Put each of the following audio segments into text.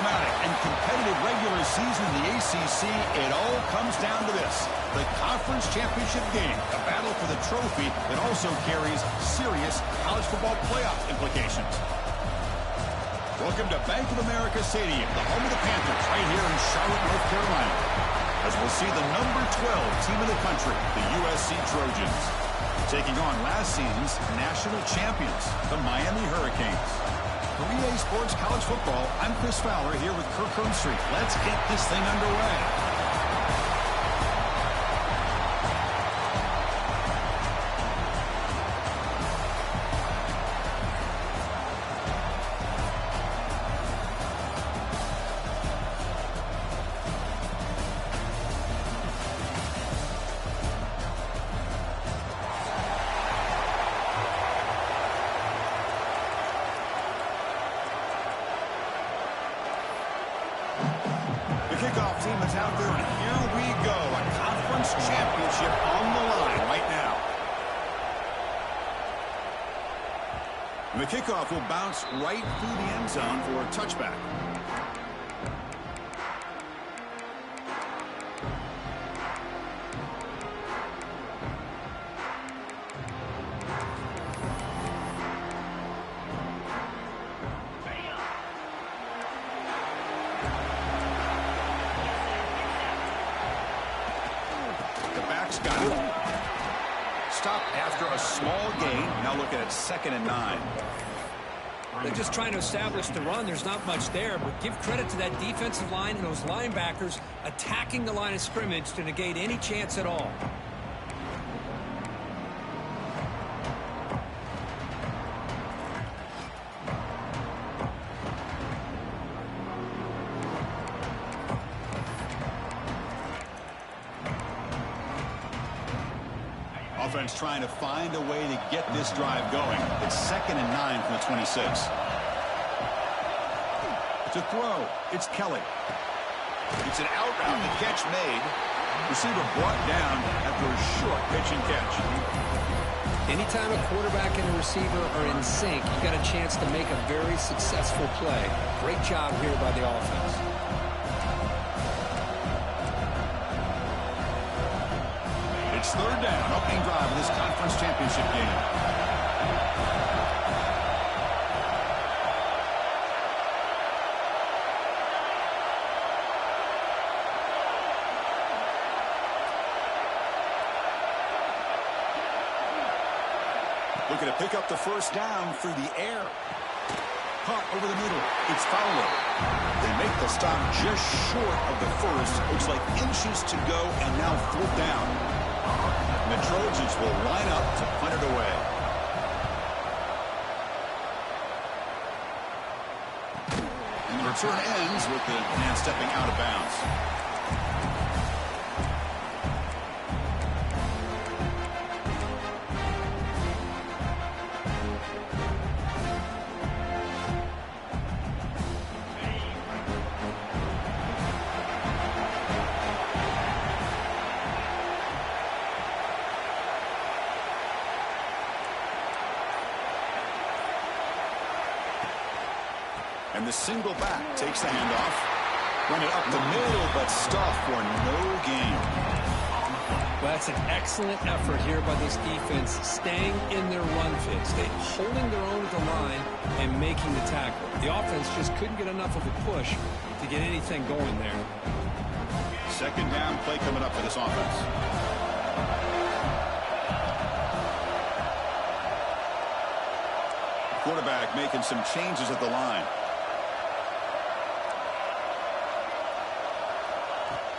dramatic and competitive regular season in the ACC, it all comes down to this: the conference championship game, a battle for the trophy that also carries serious college football playoff implications. Welcome to Bank of America Stadium, the home of the Panthers, right here in Charlotte, North Carolina, as we'll see the number 12 team in the country, the USC Trojans, taking on last season's national champions, the Miami Hurricanes. For EA Sports College Football, I'm Chris Fowler here with Kirk Herbstreit. Let's get this thing underway. Kickoff team is out there, and here we go. A conference championship on the line right now. And the kickoff will bounce right through the end zone for a touchback. Got it. Stopped after a small gain. Now looking at 2nd and 9. They're just trying to establish the run. There's not much there, but give credit to that defensive line and those linebackers attacking the line of scrimmage to negate any chance at all. Offense trying to find a way to get this drive going. It's 2nd and 9 from the 26. To throw, it's Kelly. It's an out route. The catch made. Receiver brought down after a short pitch and catch. Anytime a quarterback and a receiver are in sync, you got a chance to make a very successful play. Great job here by the offense. It's 3rd down, opening drive of this conference championship game. Looking to pick up the 1st down through the air. Caught over the middle. It's Fowler. They make the stop just short of the 1st. Looks like inches to go, and now 4th down. The Trojans will line up to punt it away. And the return ends with the man stepping out of bounds. And the single back takes the handoff. Run it up the middle, but stuffed for no gain. Well, that's an excellent effort here by this defense, staying in their run fit, holding their own at the line and making the tackle. The offense just couldn't get enough of a push to get anything going there. 2nd down play coming up for this offense. Quarterback making some changes at the line.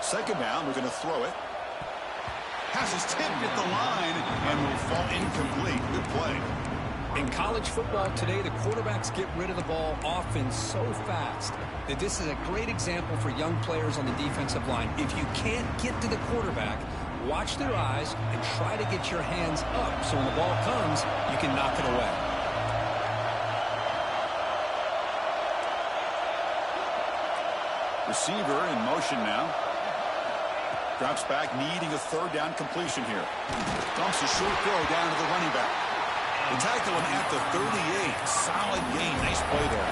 2nd down, we're going to throw it. Pass is tipped at the line and will fall incomplete. Good play. In college football today, the quarterbacks get rid of the ball often so fast that this is a great example for young players on the defensive line. If you can't get to the quarterback, watch their eyes and try to get your hands up so when the ball comes, you can knock it away. Receiver in motion now. Drops back, needing a 3rd down completion here. Dumps a short throw down to the running back. They tackle him at the 38. Solid gain. Nice play there.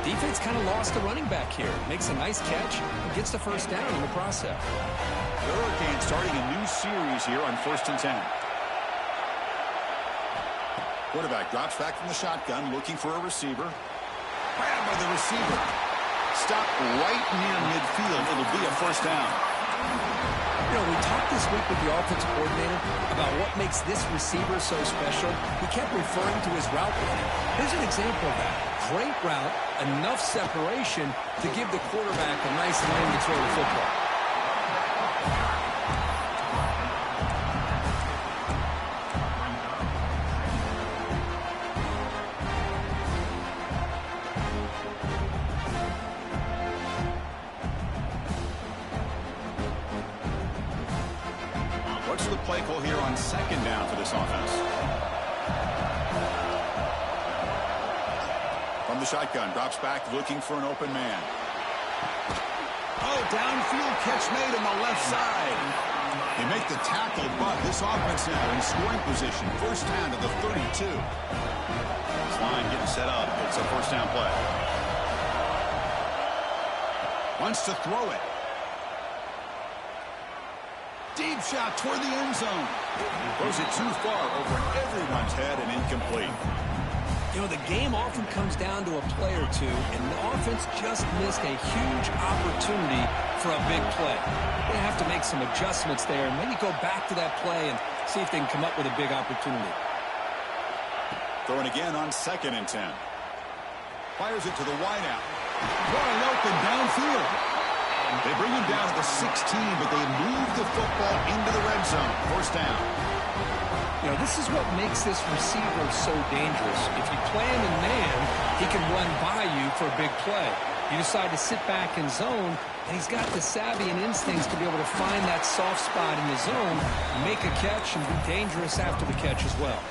Defense kind of lost the running back here. Makes a nice catch and gets the first down in the process. The Hurricanes starting a new series here on 1st and 10. Quarterback drops back from the shotgun, looking for a receiver. Grabbed by the receiver. Stopped right near midfield. It'll be a first down. You know, we talked this week with the offensive coordinator about what makes this receiver so special. He kept referring to his route running. Here's an example of that. Great route, enough separation to give the quarterback a nice lane to throw the football. What's the play call here on 2nd down for this offense? From the shotgun, drops back, looking for an open man. Oh, downfield catch made on the left side. They make the tackle, but this offense now in scoring position. First down to the 32. This line getting set up. It's a first down play. Wants to throw it. Deep shot toward the end zone. Throws it too far over everyone's head and incomplete. You know, the game often comes down to a play or two, and the offense just missed a huge opportunity for a big play. They have to make some adjustments there and maybe go back to that play and see if they can come up with a big opportunity. Throwing again on 2nd and 10. Fires it to the wideout. Wide open downfield. They bring him down to the 16, but they move the football into the red zone. First down. You know, this is what makes this receiver so dangerous. If you play him in man, he can run by you for a big play. You decide to sit back in zone, and he's got the savvy and instincts to be able to find that soft spot in the zone, make a catch, and be dangerous after the catch as well.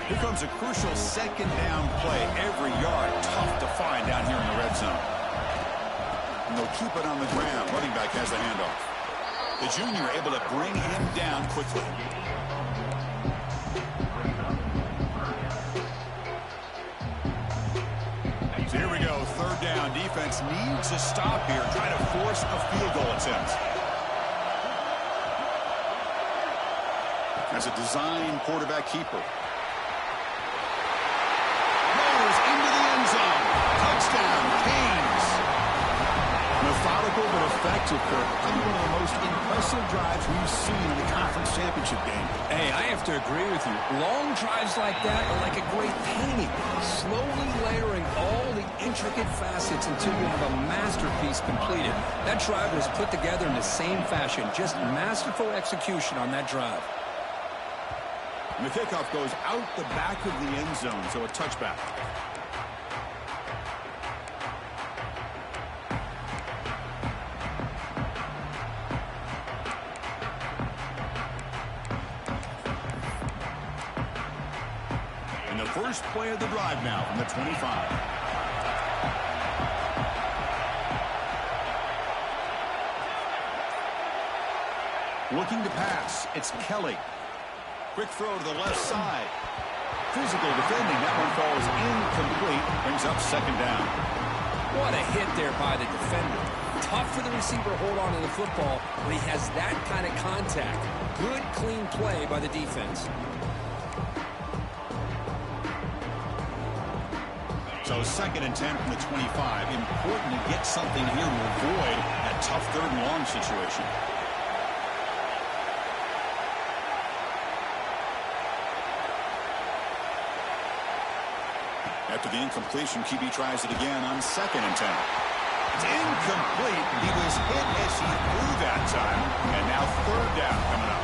Here comes a crucial 2nd down play. Every yard tough to find down here in the red zone. And they'll keep it on the ground. Running back has the handoff. The junior able to bring him down quickly. So here we go. 3rd down. Defense needs a stop here. Try to force a field goal attempt. As a design quarterback keeper. Into the end zone. Touchdown, Canes. Methodical but effective, Kirk. Probably one of the most impressive drives we've seen in the conference championship game. Hey, I have to agree with you. Long drives like that are like a great painting. Slowly layering all the intricate facets until you have a masterpiece completed. That drive was put together in the same fashion. Just masterful execution on that drive. And the kickoff goes out the back of the end zone, so a touchback. And the first play of the drive now from the 25. Looking to pass, it's Kelly. Quick throw to the left side. Physical defending. That one falls incomplete. Brings up 2nd down. What a hit there by the defender. Tough for the receiver to hold on to the football when he has that kind of contact. Good, clean play by the defense. So 2nd and 10 from the 25. Important to get something here to avoid that tough 3rd and long situation. After the incompletion, QB tries it again on 2nd and 10. It's incomplete. He was hit as he threw that time. And now 3rd down coming up.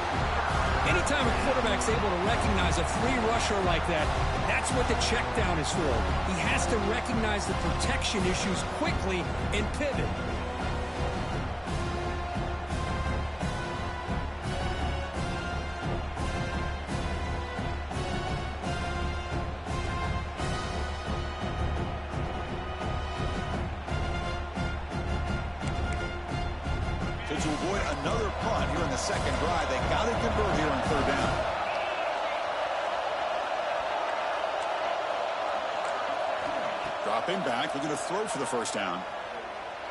Anytime a quarterback's able to recognize a free rusher like that, that's what the check down is for. He has to recognize the protection issues quickly and pivot. To avoid another punt here in the 2nd drive, they got to convert here on 3rd down. Dropping back, looking to throw for the first down.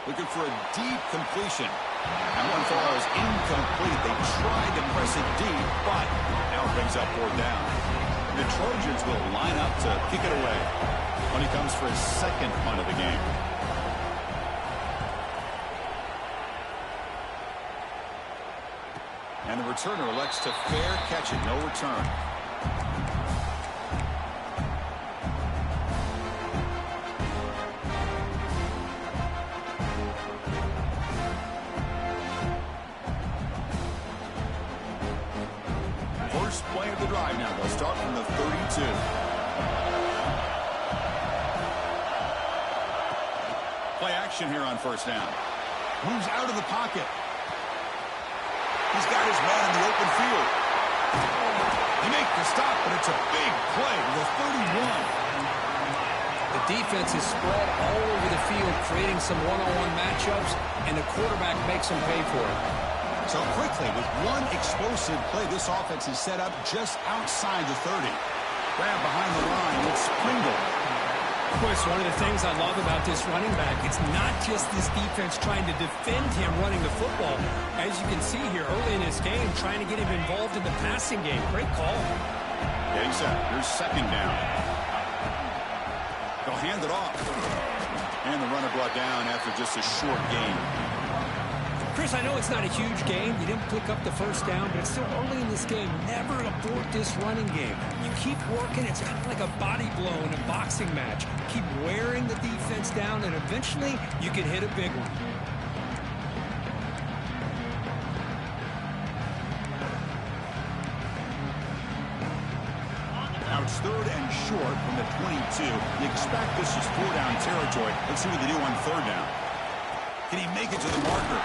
Looking for a deep completion. That one falls incomplete. They tried to press it deep, but now it brings up 4th down. The Trojans will line up to kick it away when he comes for his second punt of the game. And the returner elects to fair catch it. No return. First play of the drive now. They'll start from the 32. Play action here on first down. Moves out of the pocket. He's got his man in the open field. They make the stop, but it's a big play to the 31. The defense is spread all over the field, creating some one-on-one matchups, and the quarterback makes them pay for it. So quickly, with one explosive play, this offense is set up just outside the 30. Grab behind the line. It's Pringle. Chris, one of the things I love about this running back, it's not just this defense trying to defend him running the football. As you can see here early in this game, trying to get him involved in the passing game. Great call. Getting set. Here's second down. They'll hand it off. And the runner brought down after just a short gain. Chris, I know it's not a huge game. You didn't pick up the first down, but it's still early in this game. Never abort this running game. You keep working. It's kind of like a body blow in a boxing match. Keep wearing the defense down, and eventually you can hit a big one. Now it's 3rd and short from the 22. You expect this is 4-down territory. Let's see what they do on 3rd down. Can he make it to the marker?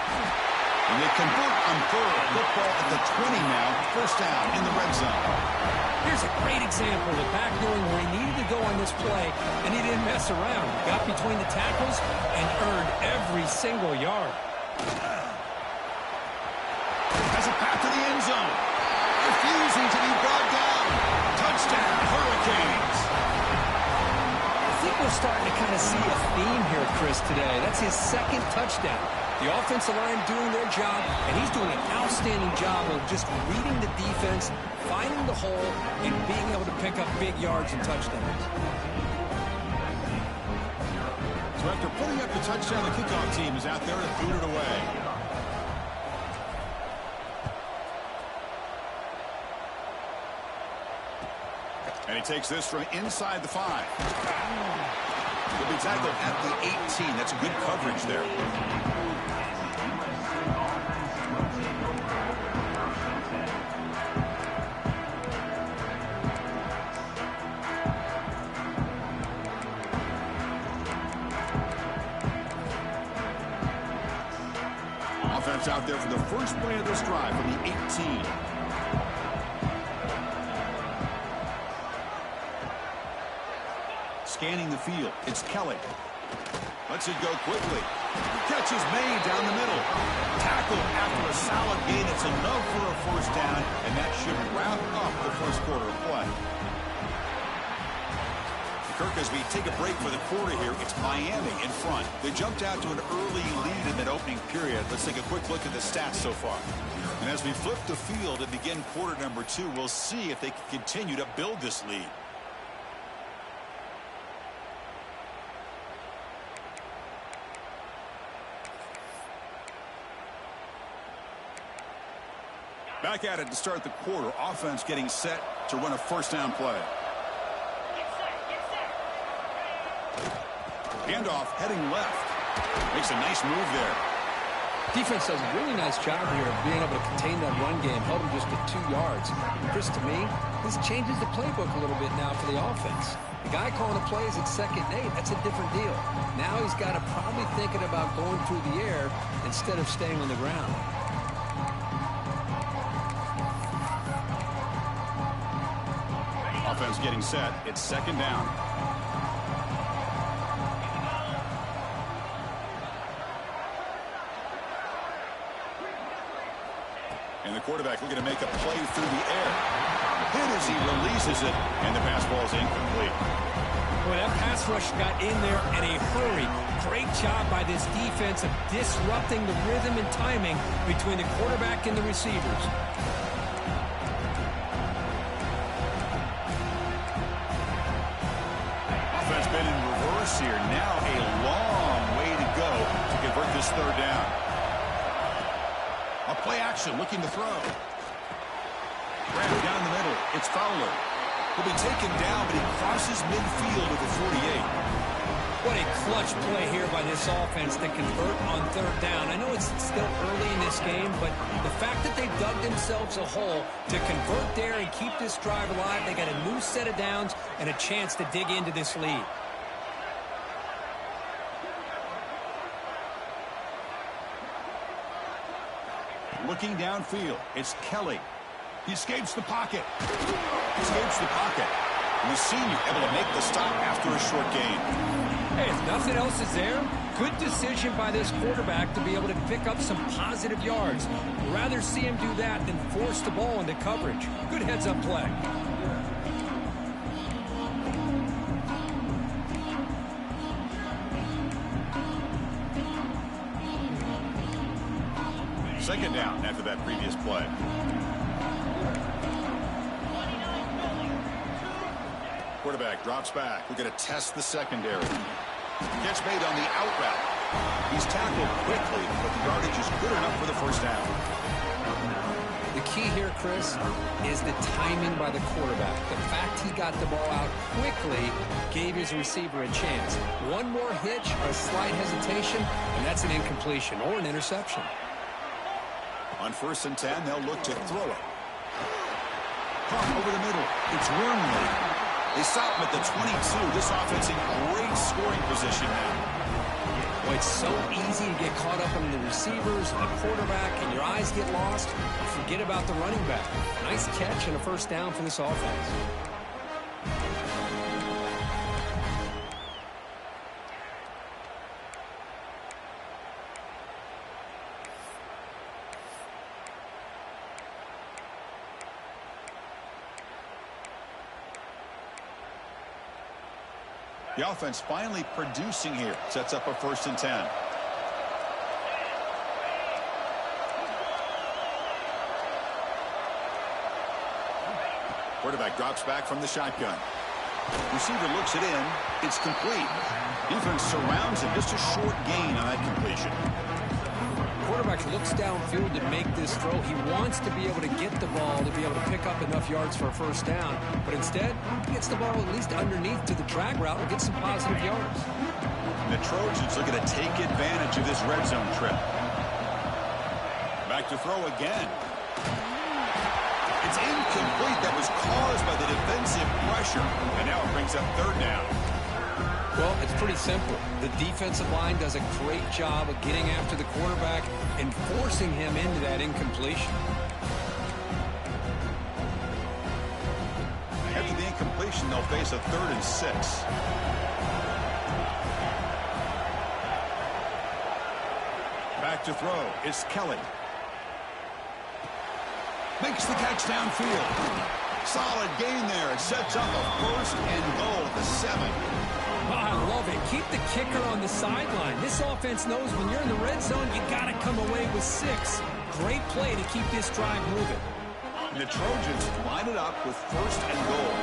And they convert on 3rd. Football at the 20 now. First down in the red zone. Here's a great example of back knowing where he needed to go on this play, and he didn't mess around. Got between the tackles and earned every single yard. Has a path to the end zone. Refusing to be brought down. Touchdown, Hurricanes. I think we're starting to kind of see a theme here, Chris, today. That's his second touchdown. The offensive line doing their job, and he's doing an outstanding job of just reading the defense, finding the hole, and being able to pick up big yards and touchdowns. So after pulling up the touchdown, the kickoff team is out there to boot it away. And he takes this from inside the 5. He'll be tackled at the 18. That's good coverage there. Offense out there for the first play of this drive from the 18. Scanning the field. It's Kelly. Lets it go quickly. Catch is made down the middle. Tackle after a solid gain. It's enough for a first down, and that should wrap up the first quarter of play. Kirk, as we take a break for the quarter here, it's Miami in front. They jumped out to an early lead in that opening period. Let's take a quick look at the stats so far. And as we flip the field and begin quarter number 2, we'll see if they can continue to build this lead. Back at it to start the quarter. Offense getting set to run a first down play. Handoff heading left. Makes a nice move there. Defense does a really nice job here of being able to contain that run game. Held him just to 2 yards. Chris, to me, this changes the playbook a little bit now for the offense. The guy calling the plays at 2nd and 8, that's a different deal. Now he's got to probably thinking about going through the air instead of staying on the ground. Offense getting set. It's 2nd down. And the quarterback looking to make a play through the air. Hit as he releases it, and the pass ball is incomplete. Well, that pass rush got in there in a hurry. Great job by this defense of disrupting the rhythm and timing between the quarterback and the receivers. Offense been in reverse here. Now a long way to go to convert this third down. A play action looking to throw. Grab down the middle. It's Fowler. He'll be taken down, but he crosses midfield at the 48. What a clutch play here by this offense to convert on third down. I know it's still early in this game, but the fact that they dug themselves a hole to convert there and keep this drive alive, they got a new set of downs and a chance to dig into this lead. Looking downfield, it's Kelly. He escapes the pocket. Escapes the pocket. And the senior able to make the stop after a short gain. Hey, if nothing else is there, good decision by this quarterback to be able to pick up some positive yards. Rather see him do that than force the ball into coverage. Good heads-up play. Second down after that previous play. Quarterback drops back. We're going to test the secondary. Gets made on the out route. He's tackled quickly, but the yardage is good enough for the first down. The key here, Chris, is the timing by the quarterback. The fact he got the ball out quickly gave his receiver a chance. One more hitch or a slight hesitation, and that's an incompletion or an interception. On 1st and 10, they'll look to throw it. Pump over the middle. It's Wormley. They stop him at the 22. This offense in great scoring position now. Well, it's so easy to get caught up in the receivers and the quarterback, and your eyes get lost. You forget about the running back. Nice catch and a first down for this offense. The offense finally producing here. Sets up a 1st and 10. Quarterback drops back from the shotgun. Receiver looks it in. It's complete. Defense surrounds him. Just a short gain on that completion. Quarterback looks downfield to make this throw. He wants to be able to get the ball to be able to pick up enough yards for a first down. But instead, he gets the ball at least underneath to the drag route and gets some positive yards. And the Trojans looking to take advantage of this red zone trip. Back to throw again. It's incomplete. That was caused by the defensive pressure. And now it brings up third down. Well, it's pretty simple. The defensive line does a great job of getting after the quarterback and forcing him into that incompletion. After the incompletion, they'll face a 3rd and 6. Back to throw. It's Kelly. Makes the catch downfield. Solid gain there. It sets up a 1st and goal at the 7. Oh, I love it. Keep the kicker on the sideline. This offense knows when you're in the red zone, you got to come away with 6. Great play to keep this drive moving. And the Trojans line it up with 1st and goal.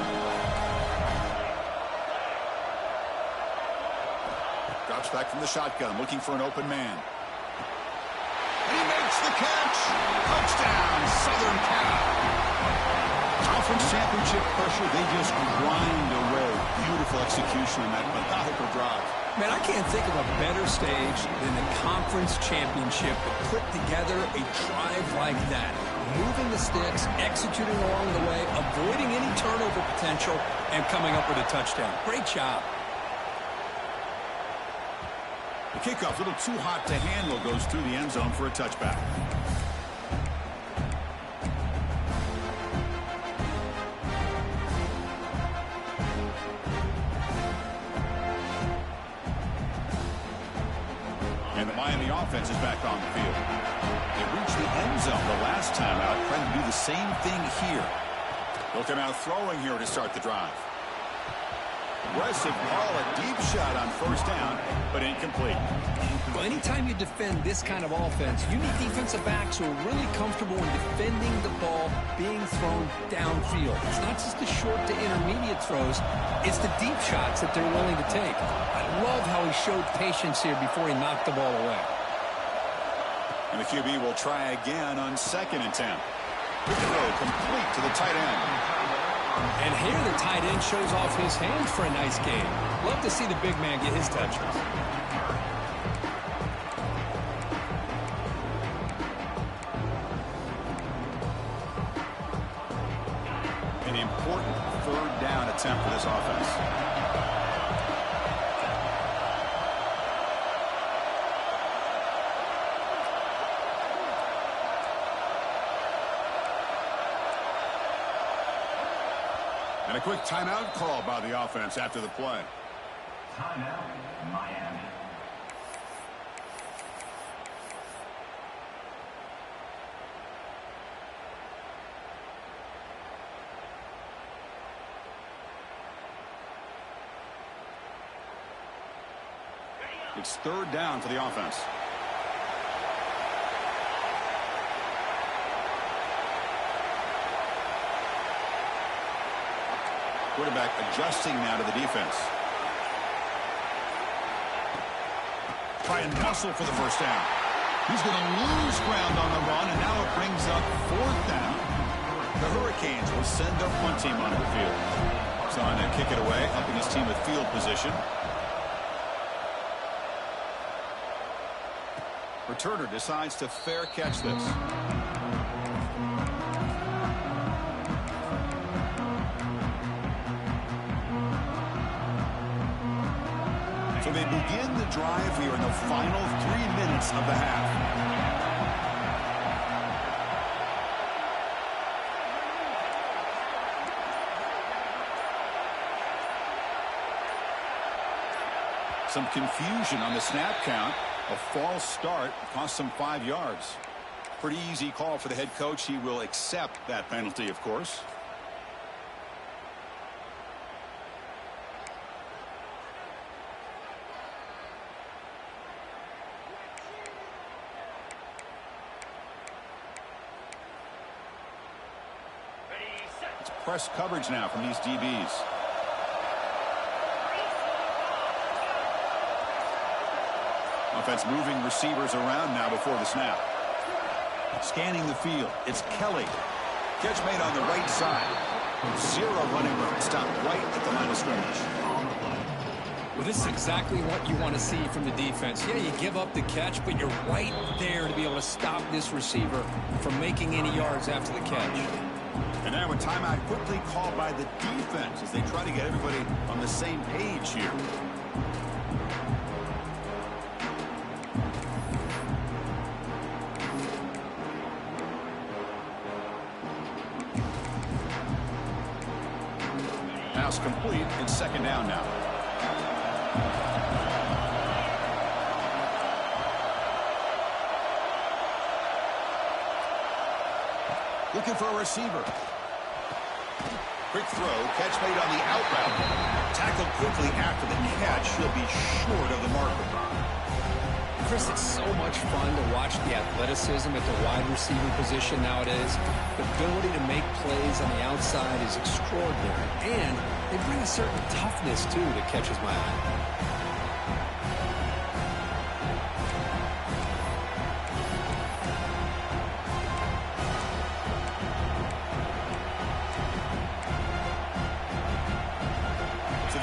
Drops back from the shotgun, looking for an open man. And he makes the catch. Touchdown, Southern Cal. Conference championship pressure, they just grind away. Beautiful execution on that methodical drive. Man, I can't think of a better stage than the conference championship to put together a drive like that. Moving the sticks, executing along the way, avoiding any turnover potential, and coming up with a touchdown. Great job. The kickoff, a little too hot to handle, goes through the end zone for a touchback. And the Miami offense is back on the field. They reached the end zone the last time out, trying to do the same thing here. They'll come out throwing here to start the drive. Aggressive call, a deep shot on first down, but incomplete. Well, anytime you defend this kind of offense, you need defensive backs who are really comfortable in defending the ball being thrown downfield. It's not just the short to intermediate throws, it's the deep shots that they're willing to take. I love how he showed patience here before he knocked the ball away. And the QB will try again on second and 10. Quick throw complete to the tight end. And here the tight end shows off his hands for a nice game. Love to see the big man get his touches. An important third down attempt for this offense. And a quick timeout call by the offense after the play. Timeout, Miami. It's third down for the offense. Quarterback adjusting now to the defense. Try and muscle for the first down. He's going to lose ground on the run, and now it brings up fourth down. The Hurricanes will send their punt team onto the field. So on to kick it away, helping his team with field position. Returner decides to fair catch this. So they begin the drive here in the final 3 minutes of the half. Some confusion on the snap count. A false start cost them 5 yards. Pretty easy call for the head coach. He will accept that penalty, of course. It's press coverage now from these DBs. Offense moving receivers around now before the snap. Scanning the field. It's Kelly. Catch made on the right side. Zero running room. Stopped right at the line of scrimmage. Well, this is exactly what you want to see from the defense. Yeah, you give up the catch, but you're right there to be able to stop this receiver from making any yards after the catch. And now a timeout quickly called by the defense as they try to get everybody on the same page here. Pass complete. It's second down now. Looking for a receiver. Quick throw. Catch made on the out route. Tackled quickly after the catch. He'll be short of the marker. Chris, it's so much fun to watch the athleticism at the wide receiver position nowadays. The ability to make plays on the outside is extraordinary. And they bring a certain toughness, too, that catches my eye.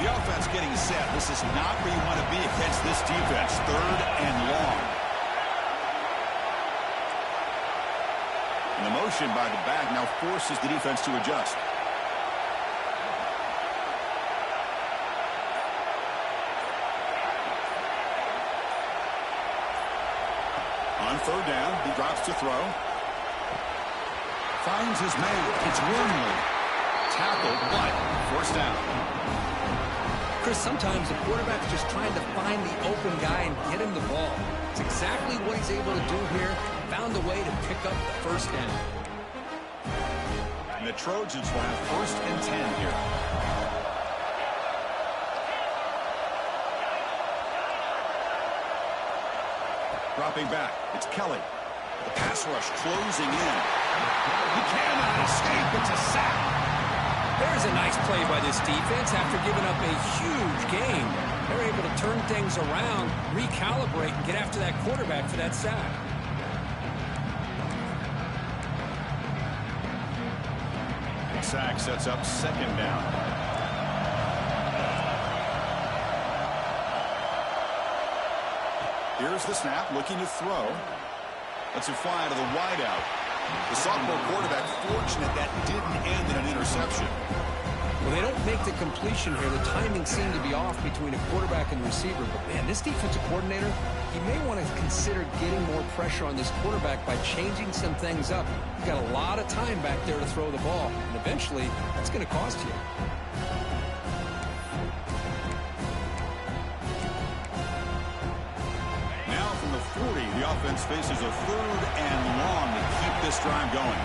The offense getting set. This is not where you want to be against this defense. Third and long. And the motion by the back now forces the defense to adjust. On third down, he drops to throw. Finds his man. It's Wormley. Tackled, but forced down. Chris, sometimes the quarterback's just trying to find the open guy and get him the ball. It's exactly what he's able to do here. Found a way to pick up the first down. And the Trojans will have first and 10 here. Dropping back, it's Kelly. The pass rush closing in. He cannot escape. It's a sack. There's a nice play by this defense after giving up a huge gain. They're able to turn things around, recalibrate, and get after that quarterback for that sack. Sack sets up second down. Here's the snap, looking to throw. Lets it fly to the wideout. The sophomore quarterback fortunate that didn't end in an interception. Well, they don't make the completion here. The timing seemed to be off between a quarterback and receiver. But, man, this defensive coordinator, he may want to consider getting more pressure on this quarterback by changing some things up. You've got a lot of time back there to throw the ball. And eventually, that's going to cost you. Now from the 40, the offense faces a 3rd and long to keep this drive going.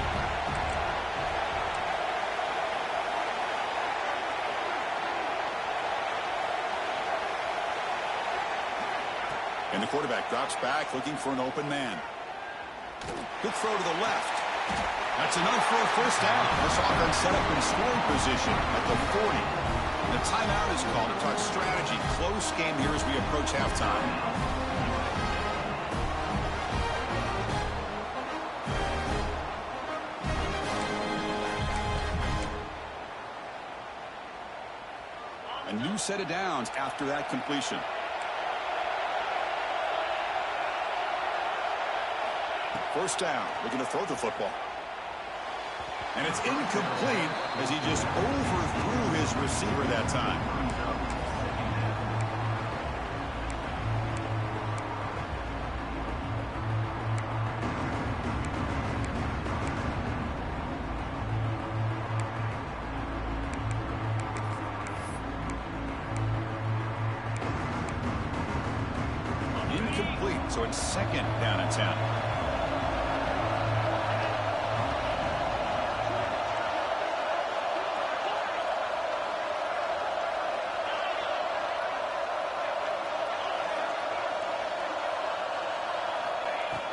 And the quarterback drops back, looking for an open man. Good throw to the left. That's enough for a first down. This offense set up in scoring position at the 40. The timeout is called to talk strategy. Close game here as we approach halftime. A new set of downs after that completion. First down, looking to throw the football. And it's incomplete as he just overthrew his receiver that time. Incomplete, so it's second down and 10.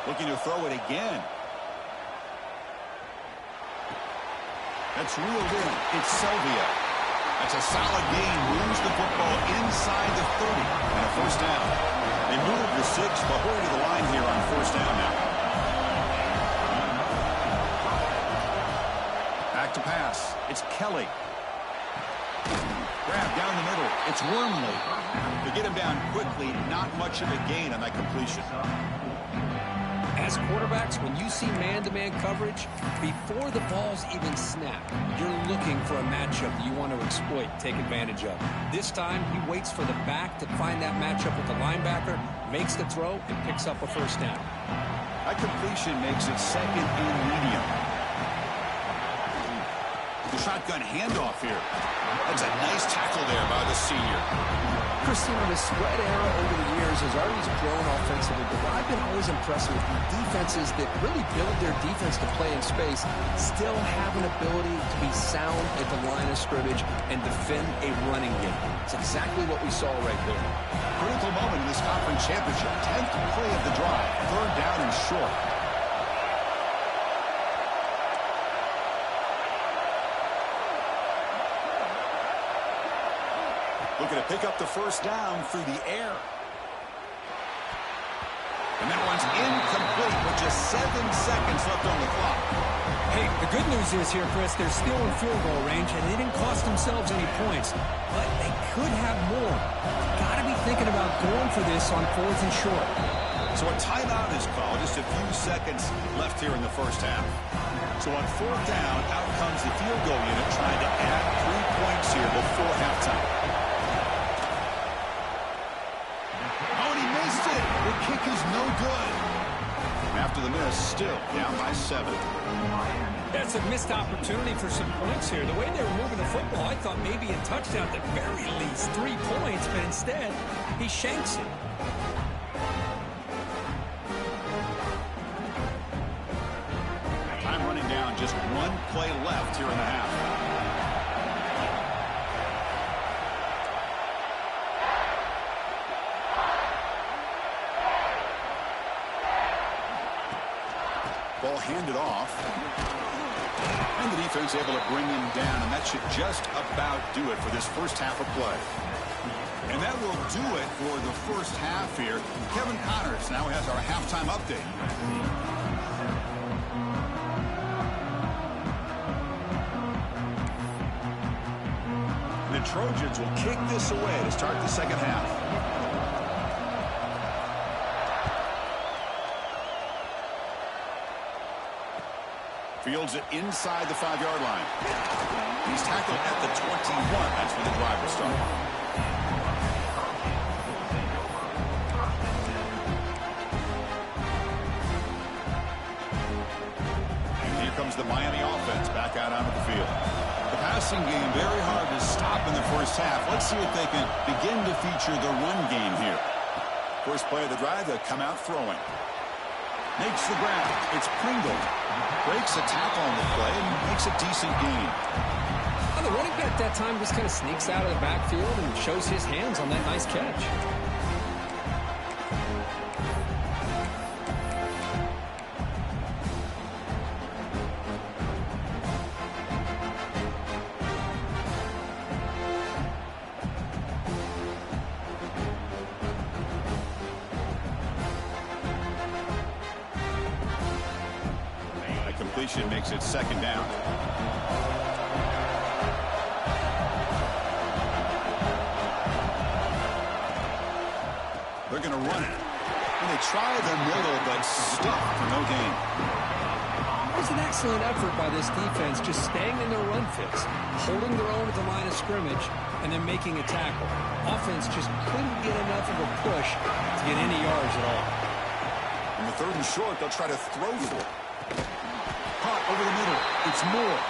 Looking to throw it again. That's reeled in. It's Selvia. That's a solid gain. Moves the football inside the 30. And a first down. They move the 6, but hurry to the line here on first down now. Back to pass. It's Kelly. Grab down the middle. It's Wormley. To get him down quickly, not much of a gain on that completion. As quarterbacks, when you see man-to-man coverage, before the ball's even snapped, you're looking for a matchup that you want to exploit, take advantage of. This time, he waits for the back to find that matchup with the linebacker, makes the throw, and picks up a first down. That completion makes it second and medium. The shotgun handoff here. That's a nice tackle there by the senior. Christian, the spread era over the years has always grown offensively, but what I've been always impressed with defenses that really build their defense to play in space still have an ability to be sound at the line of scrimmage and defend a running game. It's exactly what we saw right there. Critical moment in this conference championship. 10th play of the drive. 3rd down and short. Looking to pick up the first down through the air. And that one's incomplete with just 7 seconds left on the clock. Hey, the good news is here, Chris, they're still in field goal range, and they didn't cost themselves any points. But they could have more. Got to be thinking about going for this on 4th and short. So a timeout is called. Just a few seconds left here in the first half. So on 4th down, out comes the field goal unit trying to add 3 points here before halftime. The kick is no good. And after the miss, still down by 7. That's a missed opportunity for some points here. The way they were moving the football, I thought maybe a touchdown at the very least, 3 points, but instead, he shanks it. Time running down, just 1 play left here in the half. ball handed off. And the defense able to bring him down, and that should just about do it for this first half of play. And that will do it for the first half here. Kevin Connors now has our halftime update. The Trojans will kick this away to start the second half. Fields it inside the 5-yard line. He's tackled at the 21. That's where the drive will start. And here comes the Miami offense back out onto the field. The passing game very hard to stop in the first half. Let's see if they can begin to feature the run game here. First play of the drive, they'll come out throwing. Makes the grab. It's Pringle. Breaks a tackle on the play and makes a decent gain. Well, the running back that time just kind of sneaks out of the backfield and shows his hands on that nice catch. Completion makes it second down. They're going to run it. And they try the middle, but stuffed for no gain. It was an excellent effort by this defense, just staying in their run fits, holding their own at the line of scrimmage, and then making a tackle. Offense just couldn't get enough of a push to get any yards at all. On the 3rd and short, they'll try to throw for it. Caught over the middle. It's Moore.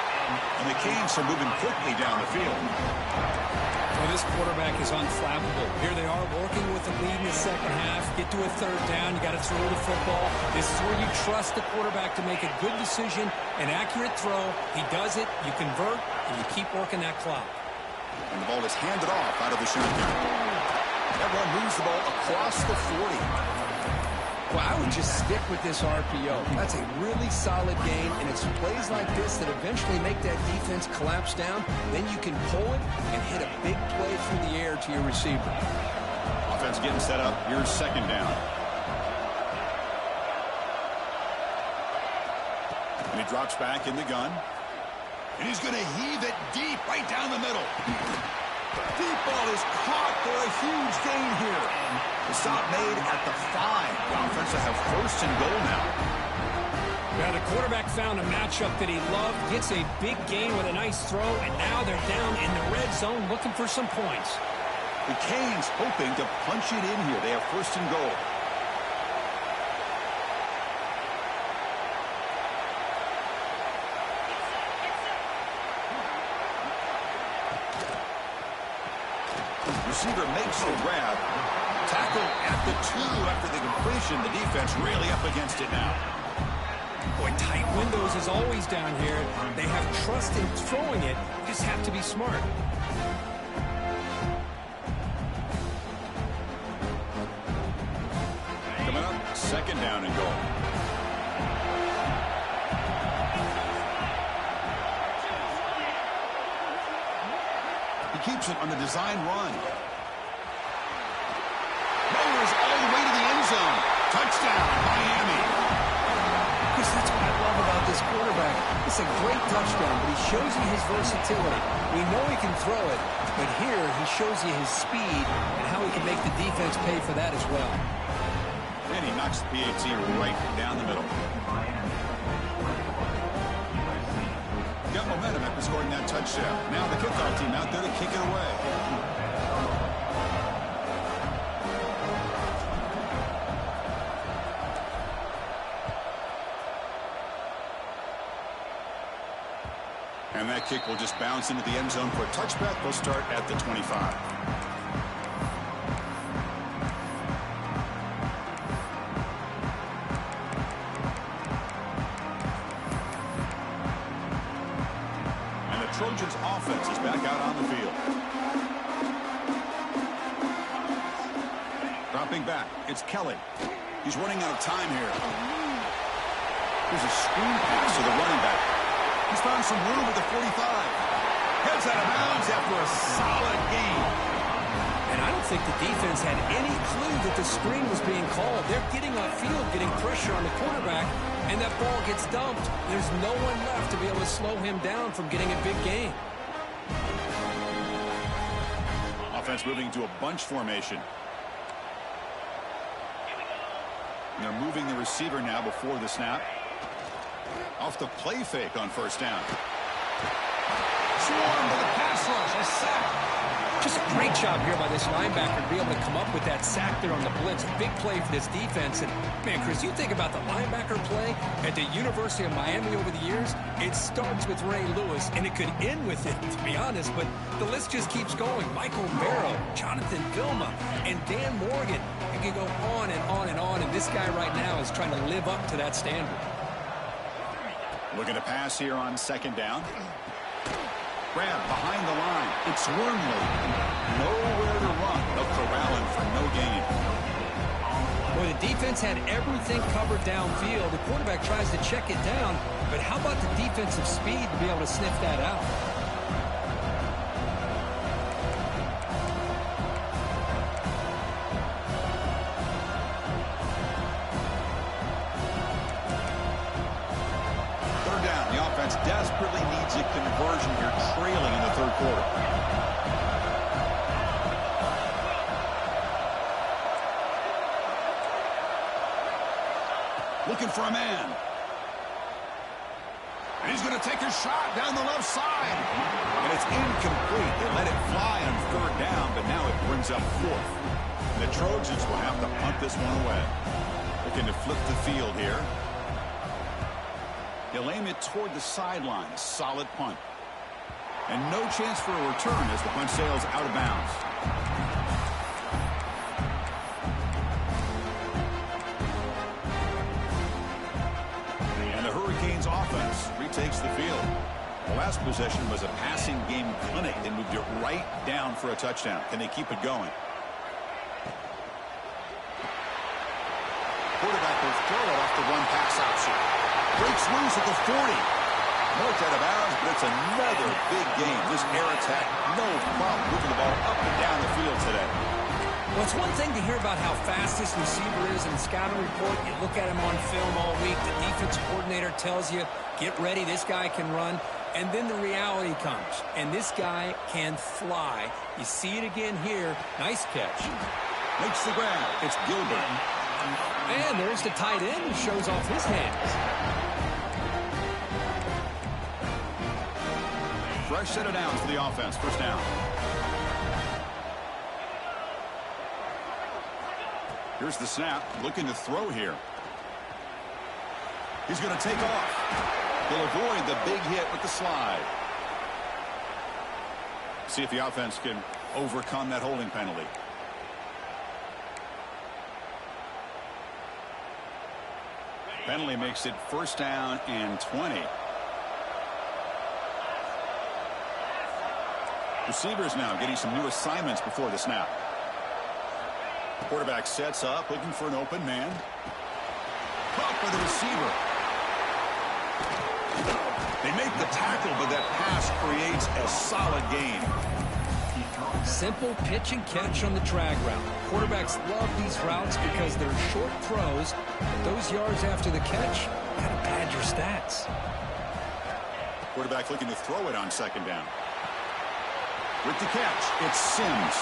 And the Canes are moving quickly down the field. Well, this quarterback is unflappable. Here they are working with the lead in the second half. Get to a 3rd down. You got to throw the football. This is where you trust the quarterback to make a good decision, an accurate throw. He does it. You convert, and you keep working that clock. And the ball is handed off out of the shotgun. Everyone moves the ball across the 40. Well, I would just stick with this RPO. That's a really solid game, and it's plays like this that eventually make that defense collapse down. Then you can pull it and hit a big play through the air to your receiver. Offense getting set up. Here's second down. And he drops back in the gun. And he's going to heave it deep right down the middle. Deep ball is caught for a huge gain here. The stop made at the 5. The offense will have 1st and goal now. Yeah, the quarterback found a matchup that he loved, gets a big gain with a nice throw, and now they're down in the red zone looking for some points. The Canes hoping to punch it in here. They have 1st and goal. Receiver makes the grab. Tackle at the 2 after the completion. The defense really up against it now. Boy, tight windows is always down here. They have trust in throwing it. You just have to be smart. Coming up, 2nd down and goal. He keeps it on the design run. Mowers all the way to the end zone. Touchdown, Miami. Because that's what I love about this quarterback. It's a great touchdown, but he shows you his versatility. We know he can throw it, but here he shows you his speed and how he can make the defense pay for that as well. And he knocks the PAT right down the middle. Got momentum after scoring that touchdown. Now the kickoff team out there to kick it away. And that kick will just bounce into the end zone for a touchback. They'll start at the 25. Trojans offense is back out on the field. Dropping back, it's Kelly. He's running out of time here. Here's a screen pass to the running back. He's found some room at the 45. Heads out of bounds after a solid gain. And I don't think the defense had any clue that the screen was being called. They're getting upfield, getting pressure on the quarterback, and that ball gets dumped. There's no one left to be able to slow him down from getting a big gain. Offense moving to a bunch formation. And they're moving the receiver now before the snap. Off the play fake on first down. Swarm to the pass rush, a sack. Just a great job here by this linebacker to be able to come up with that sack there on the blitz. A big play for this defense. And, man, Chris, you think about the linebacker play at the University of Miami over the years, it starts with Ray Lewis, and it could end with it, to be honest. But the list just keeps going. Michael Barrow, Jonathan Vilma, and Dan Morgan. You can go on and on and on, and this guy right now is trying to live up to that standard. Looking to pass here on second down. Grab behind the line. It's Wormley. Nowhere to run. They'll corral him for no gain. Well, the defense had everything covered downfield. The quarterback tries to check it down, but how about the defensive speed to be able to sniff that out? Desperately needs a conversion here, trailing in the third quarter. Looking for a man. And he's going to take a shot down the left side. And it's incomplete. They let it fly on third down, but now it brings up fourth. And the Trojans will have to punt this one away. Looking to flip the field here. He'll aim it toward the sideline. A solid punt. And no chance for a return as the punt sails out of bounds. And the Hurricanes offense retakes the field. The last possession was a passing game clinic. They moved it right down for a touchdown. Can they keep it going? Quarterback will throw it off the run pass option. Breaks loose at the 40. Marked out of bounds, but it's another big game. This air attack, no problem moving the ball up and down the field today. Well, it's one thing to hear about how fast this receiver is in the scouting report. You look at him on film all week. The defense coordinator tells you, get ready, this guy can run. And then the reality comes, and this guy can fly. You see it again here. Nice catch. Makes the grab. It's Gilbert. And there's the tight end who shows off his hands. Fresh set of downs for the offense. First down. Here's the snap. Looking to throw here. He's going to take off. He'll avoid the big hit with the slide. See if the offense can overcome that holding penalty. Penalty makes it first down and 20. Receivers now getting some new assignments before the snap. Quarterback sets up, looking for an open man. Caught by the receiver. They make the tackle, but that pass creates a solid gain. Simple pitch and catch on the drag route. Quarterbacks love these routes because they're short throws, but those yards after the catch kind of pad your stats. Quarterback looking to throw it on second down. With the catch, it's Sims.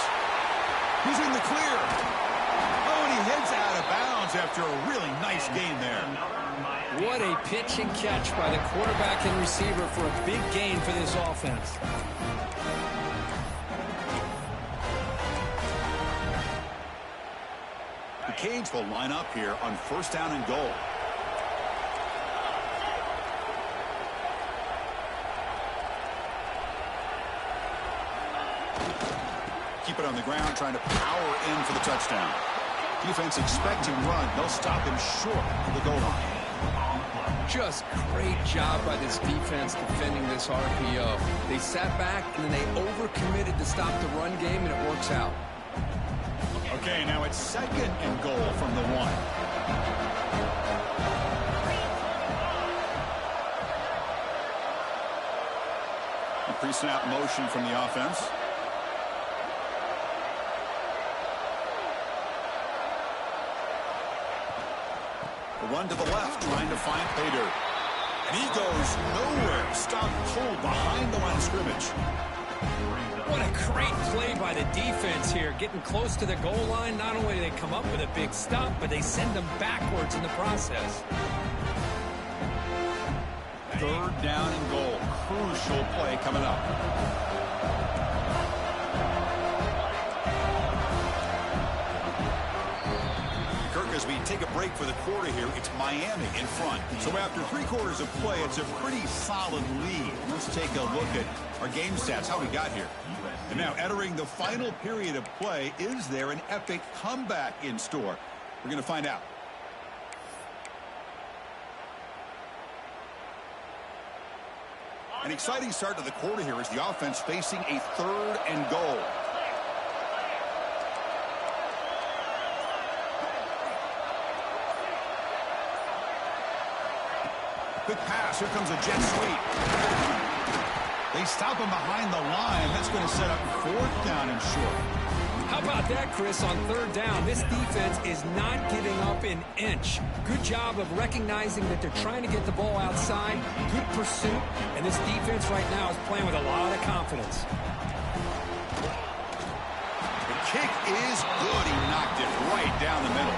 He's in the clear. Oh, and he heads out of bounds after a really nice gain there. What a pitch and catch by the quarterback and receiver for a big gain for this offense. The Canes will line up here on first down and goal. Keep it on the ground, trying to power in for the touchdown. Defense expecting run. They'll stop him short of the goal line. Just great job by this defense defending this RPO. They sat back and then they overcommitted to stop the run game, and it works out. Okay, now it's second and goal from the 1. Pre-snap motion from the offense. A run to the left, trying to find pay dirt. And he goes nowhere. Stop cold behind the line of scrimmage. What a great play by the defense here. Getting close to the goal line, not only do they come up with a big stop, but they send them backwards in the process. Third down and goal. Crucial play coming up. Kirk, as we take a break for the quarter here, it's Miami in front. So after 3 quarters of play, it's a pretty solid lead. Let's take a look at our game stats, how we got here. And now entering the final period of play, is there an epic comeback in store? We're going to find out. An exciting start to the quarter here as the offense facing a 3rd and goal. Quick pass. Here comes a jet sweep. They stop him behind the line. That's going to set up 4th down and short. How about that, Chris, on 3rd down? This defense is not giving up an inch. Good job of recognizing that they're trying to get the ball outside. Good pursuit. And this defense right now is playing with a lot of confidence. The kick is good. He knocked it right down the middle.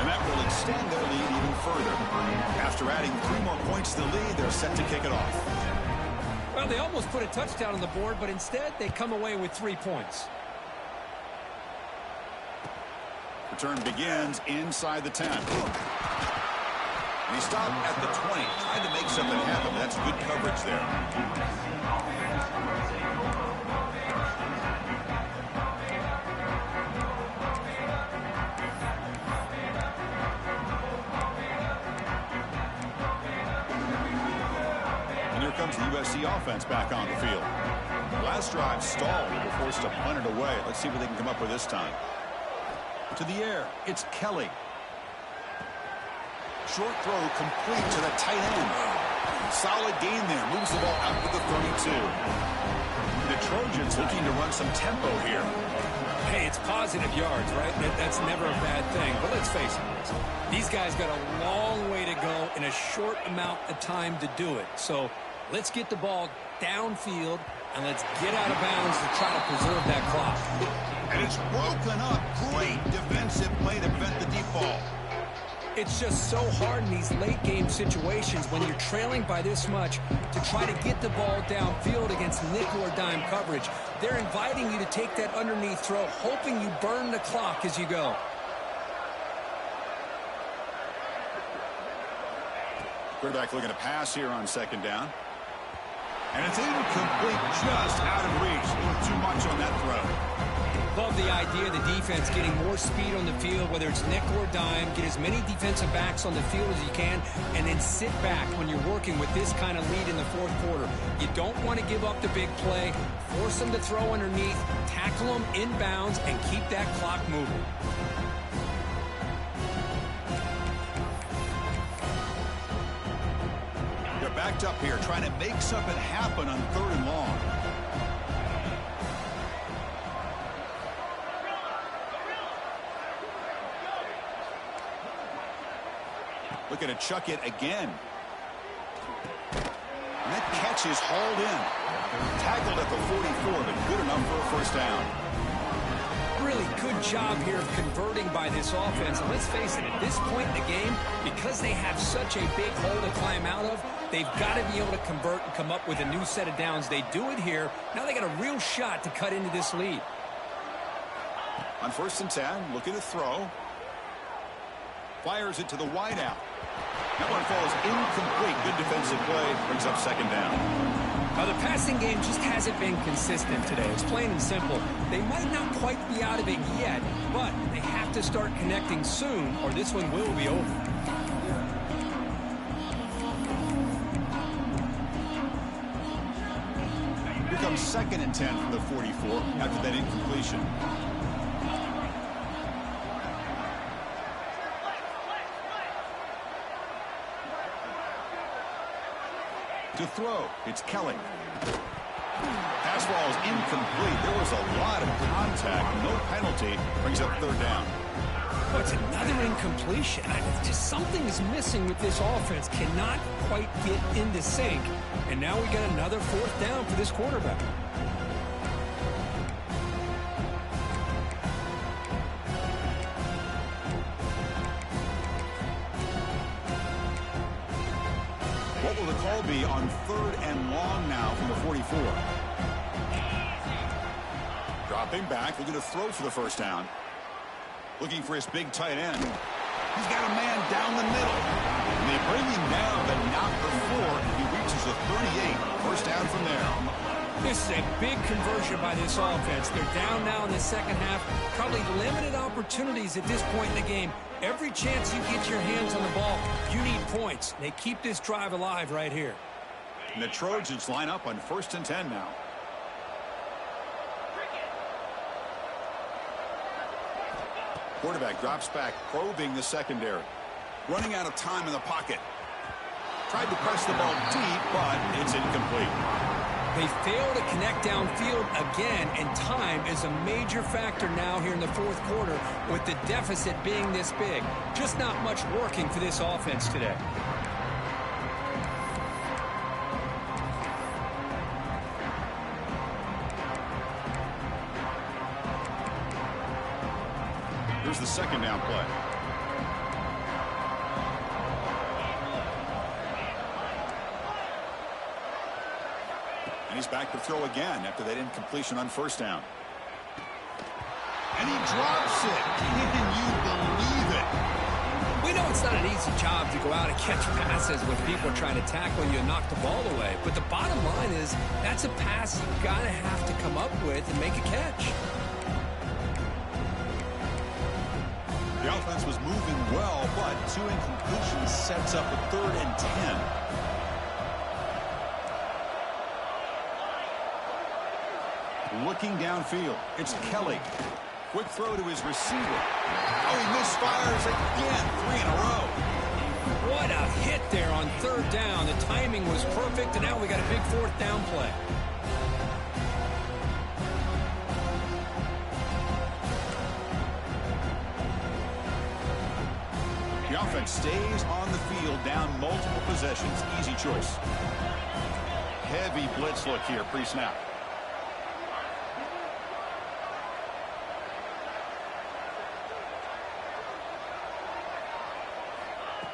And that will extend their lead even further. After adding 3 more points to the lead, they're set to kick it off. Well, they almost put a touchdown on the board, but instead they come away with 3 points. Return begins inside the 10. And he stopped at the 20, trying to make something happen. That's good coverage there. And here comes the USC offense back on the field. Last drive stalled. They were forced to punt it away. Let's see what they can come up with this time. To the air, it's Kelly. Short throw complete to the tight end. Solid gain there. Moves the ball out to the 32. The Trojans looking to run some tempo here. Hey, it's positive yards, right? That's never a bad thing. But let's face it, these guys got a long way to go in a short amount of time to do it. So let's get the ball downfield and let's get out of bounds to try to preserve that clock. And it's broken up. Great defensive play to prevent the deep ball. It's just so hard in these late game situations when you're trailing by this much to try to get the ball downfield against nickel or dime coverage. They're inviting you to take that underneath throw, hoping you burn the clock as you go. Quarterback looking to pass here on 2nd down. And it's incomplete, just out of reach. A little too much on that throw. Love the idea of the defense getting more speed on the field, whether it's nickel or dime. Get as many defensive backs on the field as you can, and then sit back when you're working with this kind of lead in the 4th quarter. You don't want to give up the big play. Force them to throw underneath, tackle them inbounds, and keep that clock moving. They're backed up here, trying to make something happen on 3rd and long. Looking to chuck it again. And that catch is hauled in. Tackled at the 44, but good enough for a 1st down. Really good job here of converting by this offense. And let's face it, at this point in the game, because they have such a big hole to climb out of, they've got to be able to convert and come up with a new set of downs. They do it here. Now they got a real shot to cut into this lead. On 1st and 10, looking to throw. Fires it to the wideout. That one falls incomplete. Good defensive play. Brings up 2nd down. Now, the passing game just hasn't been consistent today. It's plain and simple. They might not quite be out of it yet, but they have to start connecting soon, or this one will be over. Here comes 2nd and 10 from the 44 after that incompletion. To throw, it's Kelly. Pass ball is incomplete. There was a lot of contact. No penalty. Brings up third down. Oh, it's another incompletion. Just something is missing with this offense. Cannot quite get into sync. And now we got another fourth down for this quarterback. What will the call be on third and long now from the 44? Dropping back, looking to throw for the first down. Looking for his big tight end. He's got a man down the middle. And they bring him down, but not before he reaches the 38. First down from there. This is a big conversion by this offense. They're down now in the second half. Probably limited opportunities at this point in the game. Every chance you get your hands on the ball, you need points. They keep this drive alive right here. And the Trojans line up on 1st and 10 now. Quarterback drops back, probing the secondary. Running out of time in the pocket. Tried to press the ball deep, but it's incomplete. They fail to connect downfield again, and time is a major factor now here in the fourth quarter with the deficit being this big. Just not much working for this offense today. Here's the second down play. And he's back to throw again after that incompletion on first down. And he drops it. Can you believe it? We know it's not an easy job to go out and catch passes when people are trying to tackle you and knock the ball away. But the bottom line is that's a pass you've got to have to come up with and make a catch. The offense was moving well, but 2 incompletions sets up a 3rd and 10. Looking downfield, it's Kelly. Quick throw to his receiver. Oh, he misfires again, 3 in a row. What a hit there on 3rd down. The timing was perfect, and now we got a big 4th down play. The offense stays on the field, down multiple possessions. Easy choice. Heavy blitz look here, pre-snap.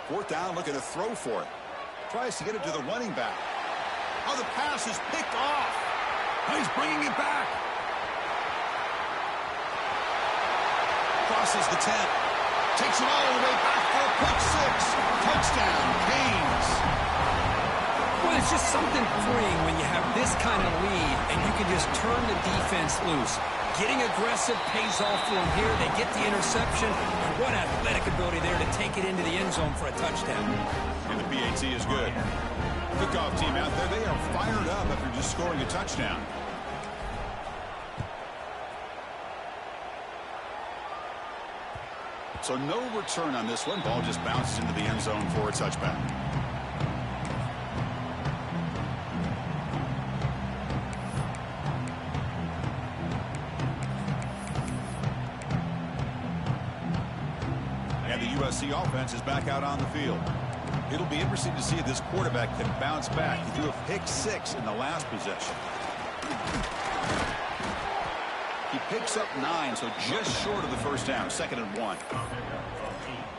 Fourth down, looking to throw for it. Tries to get it to the running back. Oh, the pass is picked off. Oh, he's bringing it back. Crosses the 10. Takes it all the way back for a pick 6. Touchdown, Canes. Well, it's just something freeing when you have this kind of lead and you can just turn the defense loose. Getting aggressive pays off for them here. They get the interception. And what athletic ability there to take it into the end zone for a touchdown. And the PAT is good. Kickoff team out there, they are fired up after just scoring a touchdown. So no return on this one. Ball just bounces into the end zone for a touchback. And the USC offense is back out on the field. It'll be interesting to see if this quarterback can bounce back. He threw a pick 6 in the last possession. He picks up 9, so just short of the first down, 2nd and 1.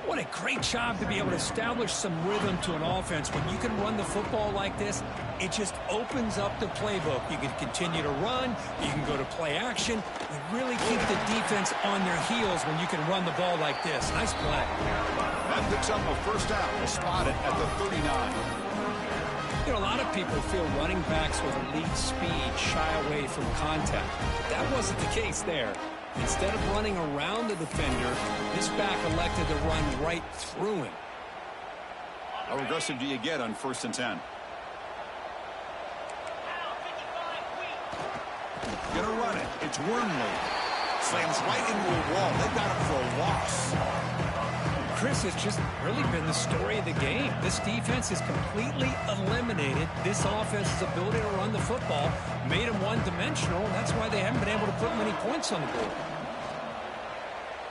What a great job to be able to establish some rhythm to an offense. When you can run the football like this, it just opens up the playbook. You can continue to run. You can go to play action. You really keep the defense on their heels when you can run the ball like this. Nice play. That picks up a first down. We'll spot it at the 39. You know, a lot of people feel running backs with elite speed shy away from contact. But that wasn't the case there. Instead of running around the defender, this back elected to run right through him. How aggressive do you get on 1st and 10? Gonna run it. It's Wormley. Slams right into a wall. They've got him for a loss. Chris, it's just really been the story of the game. This defense has completely eliminated this offense's ability to run the football, made them one-dimensional, and that's why they haven't been able to put many points on the board.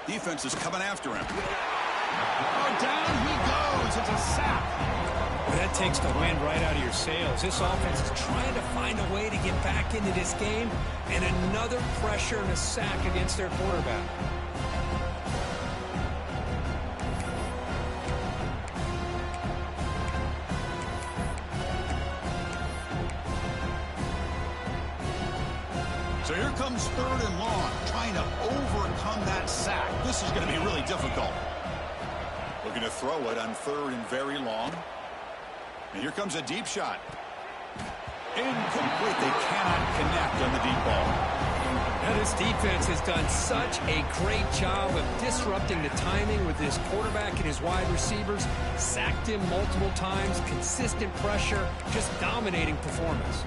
Defense is coming after him. Oh, down he goes. It's a sack. Well, that takes the wind right out of your sails. This offense is trying to find a way to get back into this game, and another pressure and a sack against their quarterback. So here comes 3rd and long, trying to overcome that sack. This is going to be really difficult. Looking to throw it on 3rd and very long. And here comes a deep shot. Incomplete. They cannot connect on the deep ball. Now this defense has done such a great job of disrupting the timing with this quarterback and his wide receivers. Sacked him multiple times, consistent pressure, just dominating performance.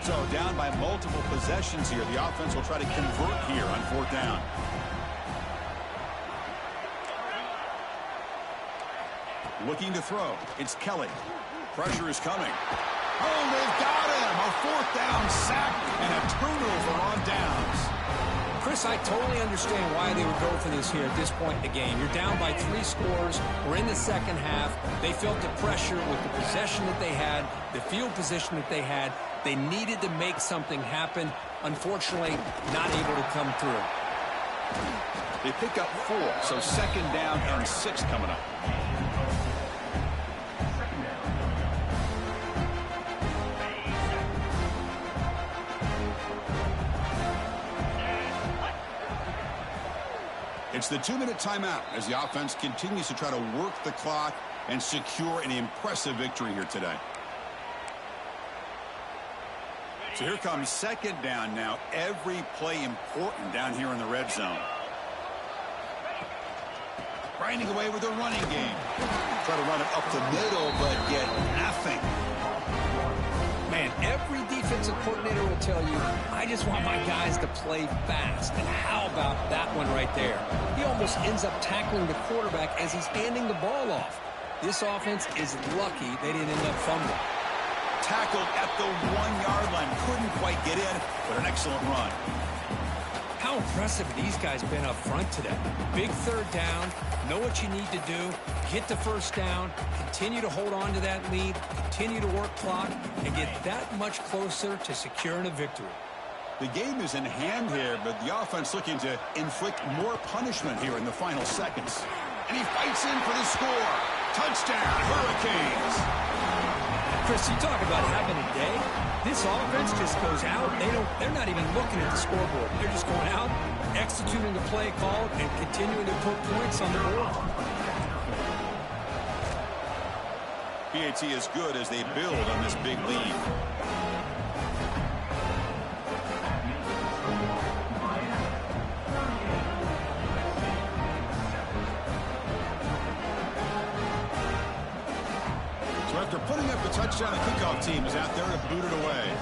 So down by multiple possessions here. The offense will try to convert here on 4th down. Looking to throw. It's Kelly. Pressure is coming. Oh, they've got him. A 4th down sack and a turnover on downs. Chris, I totally understand why they would go for this here at this point in the game. You're down by 3 scores. We're in the second half. They felt the pressure with the possession that they had, the field position that they had. They needed to make something happen. Unfortunately, not able to come through. They pick up 4, so 2nd down and 6 coming up. It's the 2-minute timeout as the offense continues to try to work the clock and secure an impressive victory here today. So here comes 2nd down now. Every play important down here in the red zone. Grinding away with the running game. Try to run it up the middle, but get nothing. Man, every defensive coordinator will tell you, I just want my guys to play fast. And how about that one right there? He almost ends up tackling the quarterback as he's handing the ball off. This offense is lucky they didn't end up fumbling. Tackled at the 1-yard line. Couldn't quite get in, but an excellent run. How impressive have these guys been up front today? Big 3rd down, know what you need to do, get the 1st down, continue to hold on to that lead, continue to work clock, and get that much closer to securing a victory. The game is in hand here, but the offense looking to inflict more punishment here in the final seconds. And he fights in for the score. Touchdown, Hurricanes. Chris, you talk about having a day. This offense just goes out. They're not even looking at the scoreboard. They're just going out, executing the play call, and continuing to put points on the board. PAT is good as they build on this big lead. So after putting up the touchdown, the kickoff team is out there to boot it away.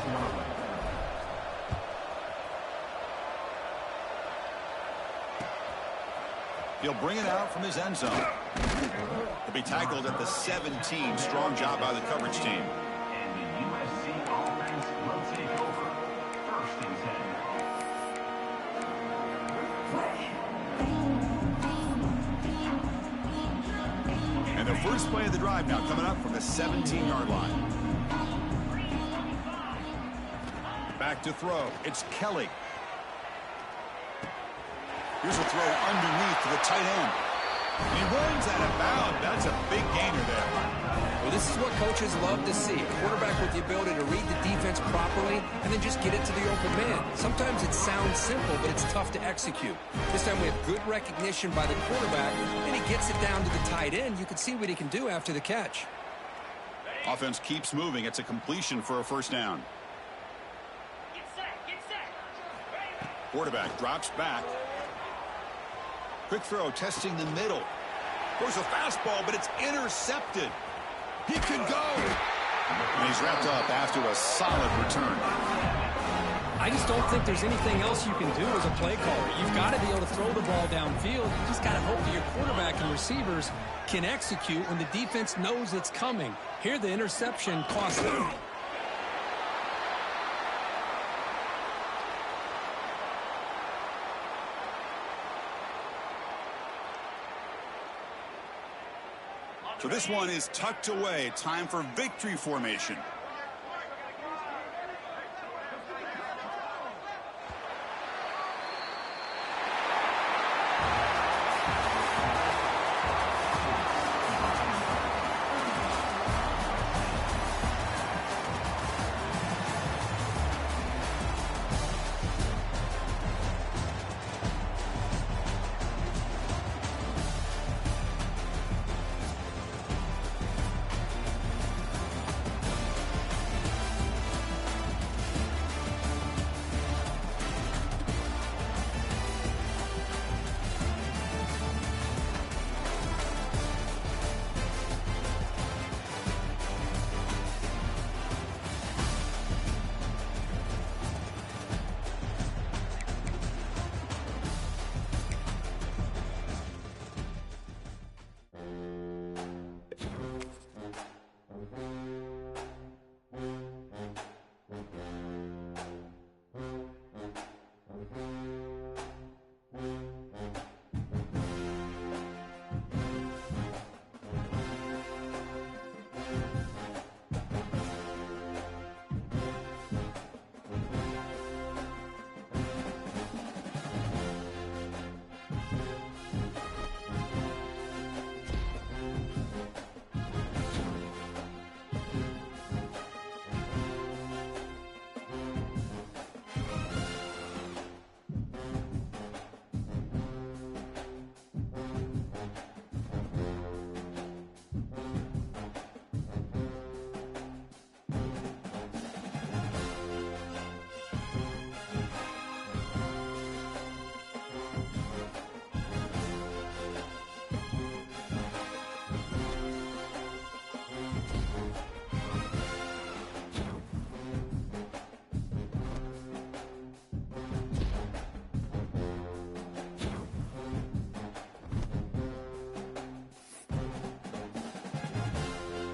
He'll bring it out from his end zone. He'll be tackled at the 17. Strong job by the coverage team. And the USC offense will take over. 1st and 10. And the first play of the drive now coming up from the 17-yard line. Back to throw. It's Kelly. Here's a throw underneath to the tight end. And he runs out of bounds. That's a big gainer there. Well, this is what coaches love to see. A quarterback with the ability to read the defense properly and then just get it to the open man. Sometimes it sounds simple, but it's tough to execute. This time we have good recognition by the quarterback, and he gets it down to the tight end. You can see what he can do after the catch. Offense keeps moving. It's a completion for a 1st down. Quarterback drops back. Quick throw, testing the middle. Goes a fastball, but it's intercepted. He could go. And he's wrapped up after a solid return. I just don't think there's anything else you can do as a play caller. You've got to be able to throw the ball downfield. You just got to hope that your quarterback and receivers can execute when the defense knows it's coming. Here, the interception cost them. So this one is tucked away. Time for victory formation.